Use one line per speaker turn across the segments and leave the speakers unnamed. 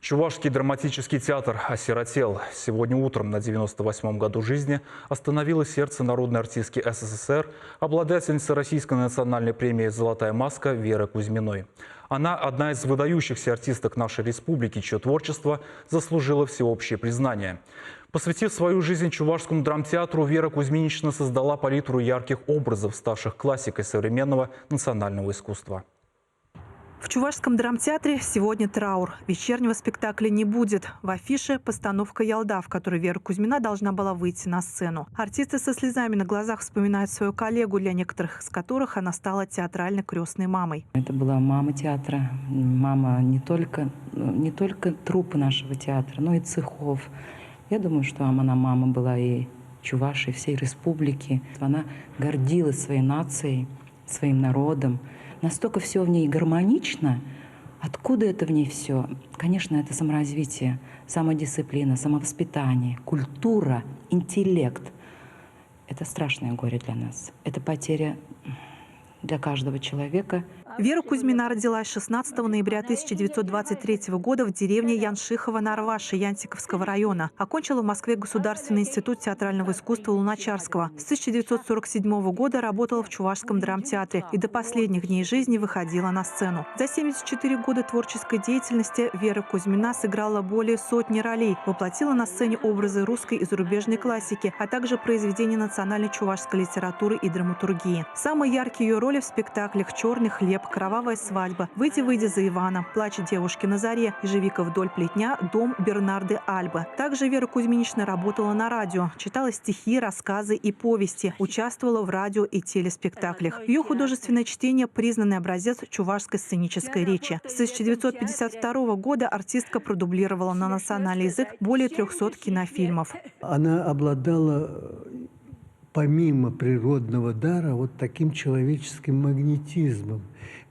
Чувашский драматический театр осиротел. Сегодня утром на 98-м году жизни остановило сердце народной артистки СССР, обладательницы Российской национальной премии «Золотая маска» Веры Кузьминой. Она одна из выдающихся артисток нашей республики, чье творчество заслужило всеобщее признание. Посвятив свою жизнь Чувашскому драмтеатру, Вера Кузьминична создала палитру ярких образов, ставших классикой современного национального искусства.
В Чувашском драмтеатре сегодня траур. Вечернего спектакля не будет. В афише постановка «Ялда», в которой Вера Кузьмина должна была выйти на сцену. Артисты со слезами на глазах вспоминают свою коллегу, для некоторых из которых она стала театральной крестной мамой.
Это была мама театра, мама не только труппы нашего театра, но и цехов. Я думаю, что она мама была и Чувашии, всей республики. Она гордилась своей нацией, своим народом. Настолько все в ней гармонично. Откуда это в ней все? Конечно, это саморазвитие, самодисциплина, самовоспитание, культура, интеллект. Это страшное горе для нас. Это потеря для каждого человека.
Вера Кузьмина родилась 16 ноября 1923 года в деревне Яншихово на Арваше Янтиковского района. Окончила в Москве Государственный институт театрального искусства Луначарского. С 1947 года работала в Чувашском драмтеатре и до последних дней жизни выходила на сцену. За 74 года творческой деятельности Вера Кузьмина сыграла более сотни ролей, воплотила на сцене образы русской и зарубежной классики, а также произведения национальной чувашской литературы и драматургии. Самые яркие ее роли в спектаклях «Черный хлеб», «Кровавая свадьба», «Выйди за Ивана», «Плач девушки на заре», «Ежевика вдоль плетня», «Дом Бернарды Альбы». Также Вера Кузьминична работала на радио, читала стихи, рассказы и повести, участвовала в радио и телеспектаклях. Ее художественное чтение – признанный образец чувашской сценической речи. С 1952 года артистка продублировала на национальный язык более 300 кинофильмов.
Она обладала, помимо природного дара, вот таким человеческим магнетизмом.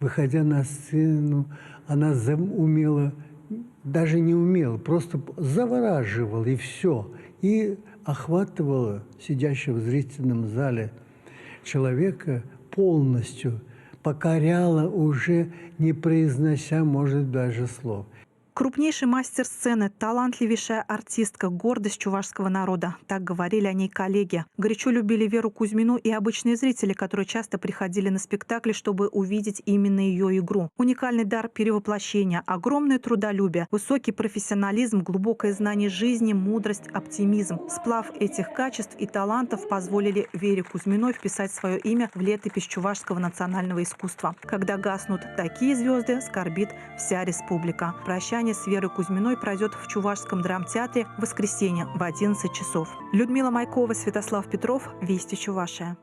Выходя на сцену, она умела, даже не умела, просто завораживала и все. И охватывала сидящего в зрительном зале человека полностью, покоряла уже, не произнося, может, даже слов.
Крупнейший мастер сцены, талантливейшая артистка, гордость чувашского народа. Так говорили о ней коллеги. Горячо любили Веру Кузьмину и обычные зрители, которые часто приходили на спектакли, чтобы увидеть именно ее игру. Уникальный дар перевоплощения, огромное трудолюбие, высокий профессионализм, глубокое знание жизни, мудрость, оптимизм. Сплав этих качеств и талантов позволили Вере Кузьминой вписать свое имя в летопись чувашского национального искусства. Когда гаснут такие звезды, скорбит вся республика. Прощание с Верой Кузьминой пройдет в Чувашском драмтеатре в воскресенье в 11 часов. Людмила Майкова, Святослав Петров, Вести Чувашия.